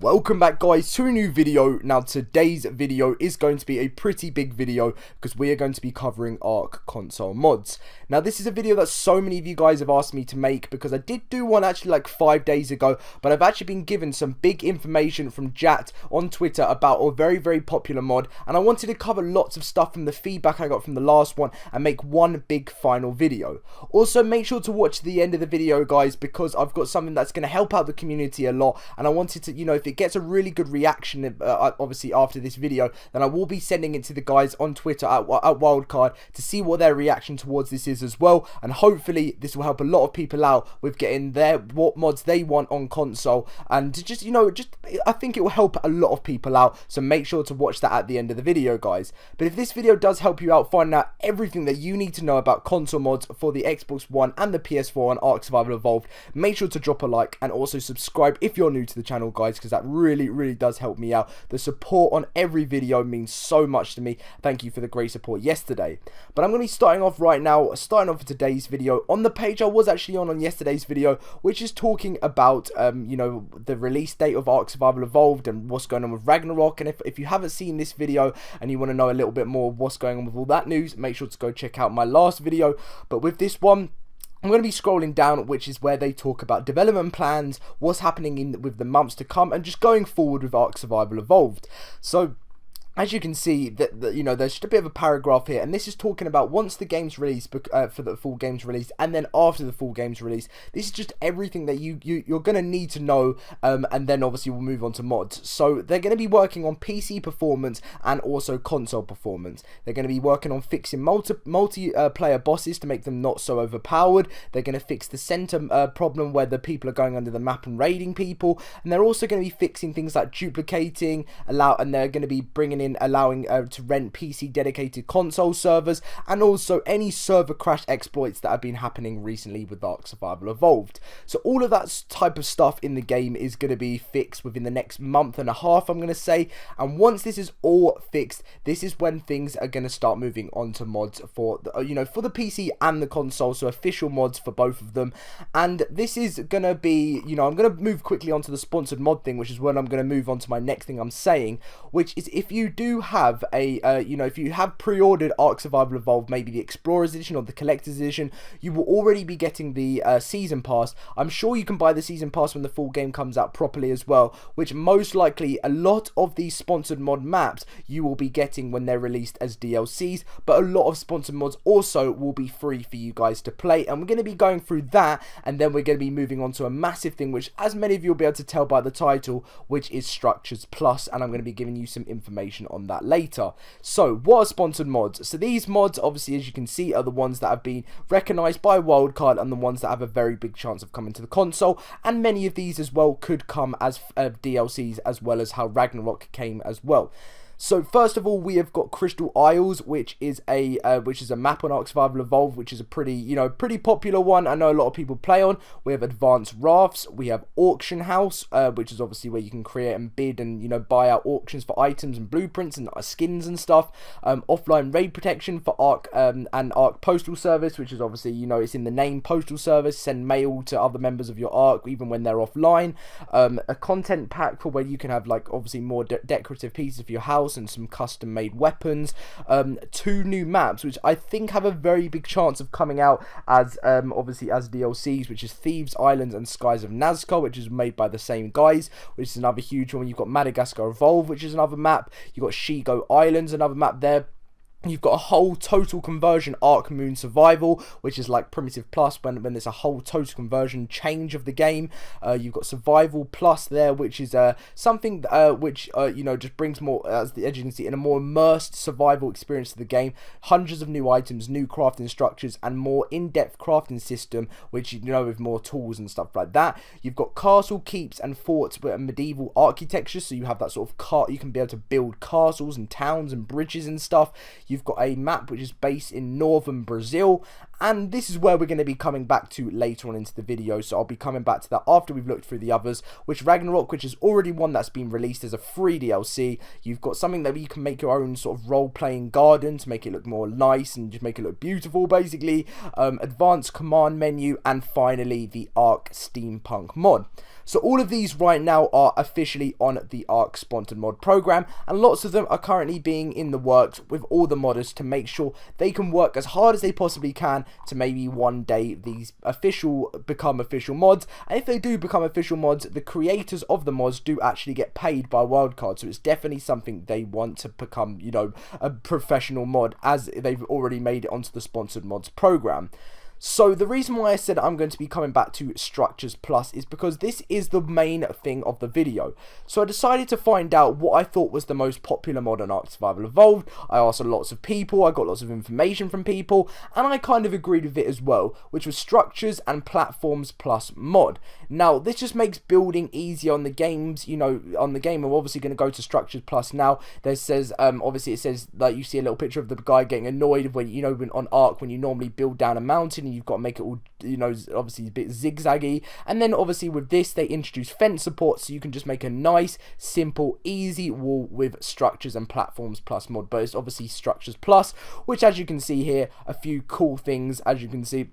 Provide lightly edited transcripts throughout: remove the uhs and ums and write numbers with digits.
Welcome back guys to a new video. Now today's video is going to be a pretty big video because we are going to be covering Ark console mods. Now this is a video that so many of you guys have asked me to make because I did do one actually like 5 days ago, but I've actually been given some big information from Jat on Twitter about a very popular mod, and I wanted to cover lots of stuff from the feedback I got from the last one and make one big final video. Also make sure to watch the end of the video guys, because I've got something that's going to help out the community a lot, and I wanted to, you know, if it gets a really good reaction obviously after this video, then I will be sending it to the guys on Twitter at Wildcard to see what their reaction towards this is as well, and hopefully this will help a lot of people out with getting what mods they want on console, and to just, you know, I think it will help a lot of people out, so make sure to watch that at the end of the video guys. But if this video does help you out finding out everything that you need to know about console mods for the Xbox One and the PS4 and Ark Survival Evolved, make sure to drop a like and also subscribe if you're new to the channel guys, because that really does help me out. The support on every video means so much to me. Thank you for the great support yesterday. But I'm going to be starting off right now, for today's video on the page I was actually on yesterday's video, which is talking about you know, the release date of Ark Survival Evolved and what's going on with Ragnarok. And if you haven't seen this video and you want to know a little bit more of what's going on with all that news, make sure to go check out my last video. But with this one, I'm going to be scrolling down, which is where they talk about development plans, what's happening with the months to come, and just going forward with Ark Survival Evolved. So as you can see, that you know, there's just a bit of a paragraph here, and this is talking about once the game's released, for the full game's release, and then after the full game's release. This is just everything that you're going to need to know, and then obviously we'll move on to mods. So they're going to be working on PC performance and also console performance. They're going to be working on fixing multiplayer bosses to make them not so overpowered. They're going to fix the center problem where the people are going under the map and raiding people, and they're also going to be fixing things like duplicating, and they're going to be bringing in allowing to rent PC dedicated console servers, and also any server crash exploits that have been happening recently with Ark Survival Evolved. So all of that type of stuff in the game is going to be fixed within the next month and a half, I'm going to say, and once this is all fixed, this is when things are going to start moving on to mods for the, you know, for the PC and the console, so official mods for both of them. And this is going to be, you know, I'm going to move quickly onto the sponsored mod thing, which is when I'm going to move on to my next thing I'm saying, which is if you do have a you know, if you have pre-ordered Ark Survival Evolved, maybe the Explorers Edition or the Collector's Edition, you will already be getting the Season Pass. I'm sure you can buy the Season Pass when the full game comes out properly as well, which most likely a lot of these sponsored mod maps you will be getting when they're released as DLCs, but a lot of sponsored mods also will be free for you guys to play, and we're going to be going through that, and then we're going to be moving on to a massive thing, which as many of you will be able to tell by the title, which is Structures Plus, and I'm going to be giving you some information on that later. So what are sponsored mods? So these mods, obviously, as you can see, are the ones that have been recognized by Wildcard and the ones that have a very big chance of coming to the console, and many of these as well could come as DLCs, as well as how Ragnarok came as well. So first of all, we have got Crystal Isles, which is a map on Ark Survival Evolved, which is a pretty popular one. I know a lot of people play on. We have Advanced Rafts. We have Auction House, which is obviously where you can create and bid and, you know, buy out auctions for items and blueprints and skins and stuff. Offline Raid Protection for Ark and Ark Postal Service, which is obviously, you know, it's in the name, Postal Service. Send mail to other members of your Ark even when they're offline. A content pack for where you can have, like, obviously more decorative pieces for your house and some custom made weapons. 2 new maps which I think have a very big chance of coming out as obviously as DLCs, which is Thieves Islands and Skies of Nazca, which is made by the same guys, which is another huge one. You've got Madagascar Evolve, which is another map. You've got Shigo Islands, another map there. You've got a whole total conversion Ark Moon Survival, which is like Primitive Plus when there's a whole total conversion change of the game. You've got Survival Plus there, which is something which you know, just brings more, as you can see, in a more immersed survival experience to the game. Hundreds of new items, new crafting structures, and more in-depth crafting system, which, you know, with more tools and stuff like that. You've got castle keeps and forts with medieval architecture, so you have that sort of you can be able to build castles and towns and bridges and stuff. You've got a map which is based in northern Brazil, and this is where we're going to be coming back to later on into the video, so I'll be coming back to that after we've looked through the others, which Ragnarok, which is already one that's been released as a free DLC. You've got something that you can make your own sort of role-playing garden to make it look more nice and just make it look beautiful, basically. Advanced command menu, and finally the Ark Steampunk mod. So all of these right now are officially on the Ark Sponsored Mod program, and lots of them are currently being in the works with all the modders to make sure they can work as hard as they possibly can to maybe one day these become official mods. And if they do become official mods, the creators of the mods do actually get paid by wildcard, so it's definitely something they want to become, you know, a professional mod, as they've already made it onto the Sponsored Mods program. So the reason why I said I'm going to be coming back to Structures Plus is because this is the main thing of the video. So I decided to find out what I thought was the most popular mod on Ark Survival Evolved. I asked lots of people, I got lots of information from people, and I kind of agreed with it as well, which was Structures and Platforms Plus mod. Now this just makes building easier on the games, you know, on the game. I'm obviously going to go to Structures Plus now. There says, obviously it says that you see a little picture of the guy getting annoyed when, you know, when on Ark, when you normally build down a mountain, you've got to make it all, you know, obviously a bit zigzaggy. And then obviously with this they introduce fence support, so you can just make a nice, simple, easy wall with Structures and Platforms Plus mod. But it's obviously Structures Plus, which, as you can see here, a few cool things, as you can see,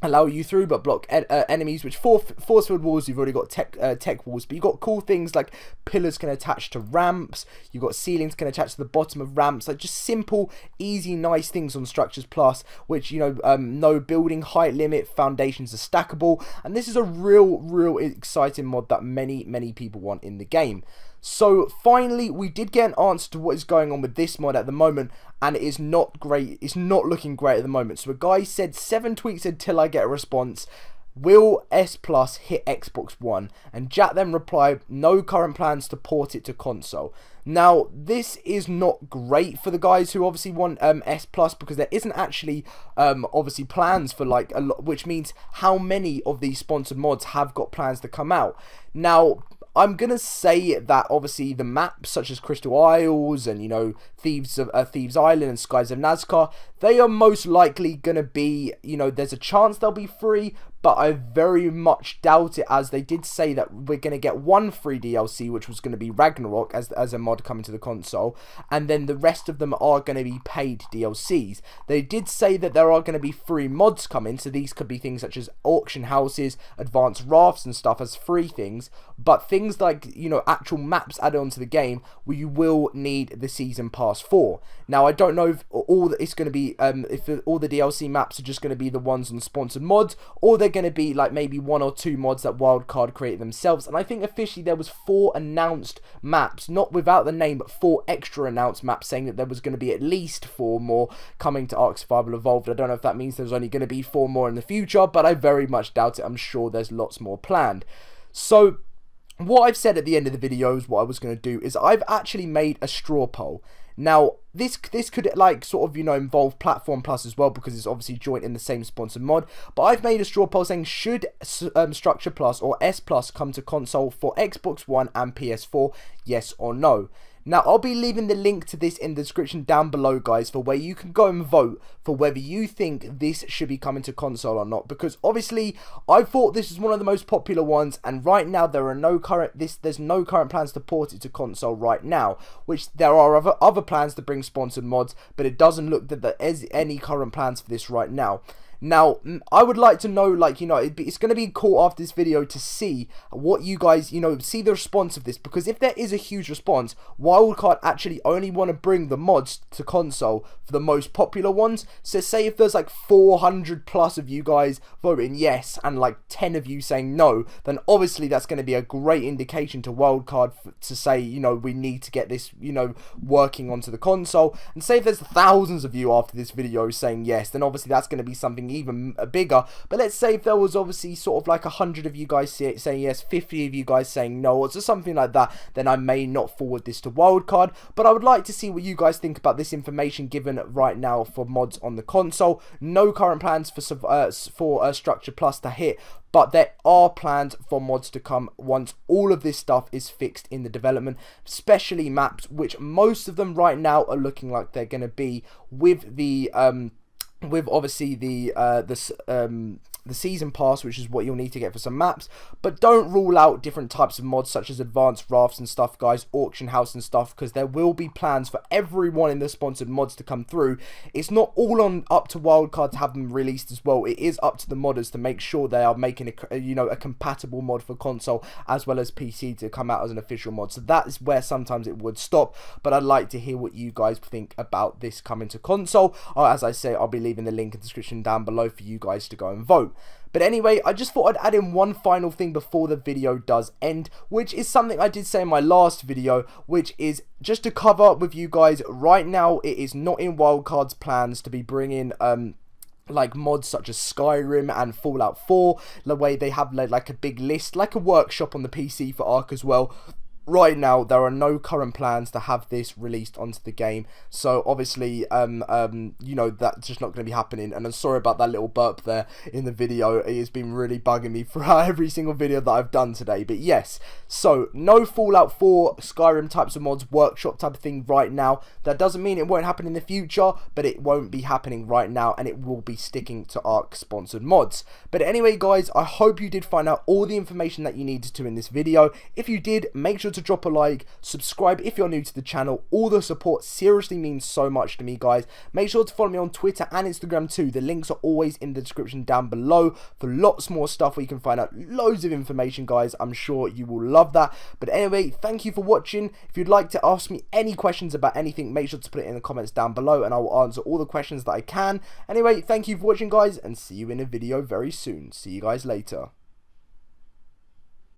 allow you through but block enemies, which force-filled walls, you've already got tech walls, but you've got cool things like pillars can attach to ramps, you've got ceilings can attach to the bottom of ramps, like just simple, easy, nice things on Structures Plus, which, you know, no building height limit, foundations are stackable, and this is a real exciting mod that many people want in the game. So finally we did get an answer to what is going on with this mod at the moment, and it is not great. It's not looking great at the moment. So a guy said 7 tweets until I get a response. Will S Plus hit Xbox One? And Jack then replied, no current plans to port it to console. Now this is not great for the guys who obviously want S Plus, because there isn't actually obviously plans for like a lot, which means how many of these sponsored mods have got plans to come out. Now I'm gonna say that obviously the maps such as Crystal Isles and, you know, Thieves Island and Skies of Nazca, they are most likely gonna be, you know, there's a chance they'll be free, but I very much doubt it, as they did say that we're gonna get one free DLC, which was gonna be Ragnarok as a mod coming to the console, and then the rest of them are gonna be paid DLCs. They did say that there are gonna be free mods coming, so these could be things such as auction houses, advanced rafts and stuff as free things, but things like, you know, actual maps added onto the game, where you will need the season pass for. Now I don't know if all it's going to be, if all the DLC maps are just going to be the ones on sponsored mods, or they're going to be like maybe 1 or 2 mods that Wildcard created themselves. And I think officially there was 4 announced maps, not without the name, but 4 extra announced maps, saying that there was going to be at least 4 more coming to Ark Survival Evolved. I don't know if that means there's only going to be 4 more in the future, but I very much doubt it. I'm sure there's lots more planned. So what I've said at the end of the videos, what I was going to do is I've actually made a straw poll. Now this could like sort of, you know, involve Platform Plus as well, because it's obviously joint in the same sponsored mod, but I've made a straw poll saying, should Structure Plus or S Plus come to console for Xbox One and PS4, yes or no? Now, I'll be leaving the link to this in the description down below, guys, for where you can go and vote for whether you think this should be coming to console or not. Because obviously, I thought this is one of the most popular ones, and right now there are there's no current plans to port it to console right now. Which there are other plans to bring sponsored mods, but it doesn't look that there is any current plans for this right now. Now, I would like to know, like, you know, it's going to be cool after this video to see what you guys, you know, see the response of this, because if there is a huge response, Wildcard actually only want to bring the mods to console for the most popular ones. So say if there's like 400 plus of you guys voting yes and like 10 of you saying no, then obviously that's going to be a great indication to Wildcard to say, you know, we need to get this, you know, working onto the console. And say if there's thousands of you after this video saying yes, then obviously that's going to be something even bigger. But let's say if there was obviously sort of like 100 of you guys saying yes, 50 of you guys saying no, or something like that, then I may not forward this to Wildcard. But I would like to see what you guys think about this information given right now for mods on the console. No current plans for Structure Plus to hit, but there are plans for mods to come once all of this stuff is fixed in the development, especially maps, which most of them right now are looking like they're going to be with the with obviously the season pass, which is what you'll need to get for some maps. But don't rule out different types of mods such as advanced rafts and stuff, guys, auction house and stuff, because there will be plans for everyone in the sponsored mods to come through. It's not all on up to Wildcard to have them released as well. It is up to the modders to make sure they are making a compatible mod for console as well as PC to come out as an official mod. So that is where sometimes it would stop, but I'd like to hear what you guys think about this coming to console. As I say, I'll be leaving the link in the description down below for you guys to go and vote. But anyway, I just thought I'd add in one final thing before the video does end, which is something I did say in my last video, which is just to cover with you guys. Right now, it is not in Wildcard's plans to be bringing like mods such as Skyrim and Fallout 4, the way they have like a big list, like a workshop on the PC for Ark as well. Right now, there are no current plans to have this released onto the game, so obviously, you know, that's just not going to be happening, and I'm sorry about that little burp there in the video. It has been really bugging me throughout every single video that I've done today, but yes, so no Fallout 4, Skyrim types of mods, workshop type of thing right now. That doesn't mean it won't happen in the future, but it won't be happening right now, and it will be sticking to Ark sponsored mods. But anyway, guys, I hope you did find out all the information that you needed to in this video. If you did, make sure to drop a like, subscribe if you're new to the channel. All the support seriously means so much to me, guys. Make sure to follow me on Twitter and Instagram too. The links are always in the description down below for lots more stuff where you can find out loads of information, guys. I'm sure you will love that. But anyway, thank you for watching. If you'd like to ask me any questions about anything, make sure to put it in the comments down below and I will answer all the questions that I can. Anyway, thank you for watching, guys, and see you in a video very soon. See you guys later.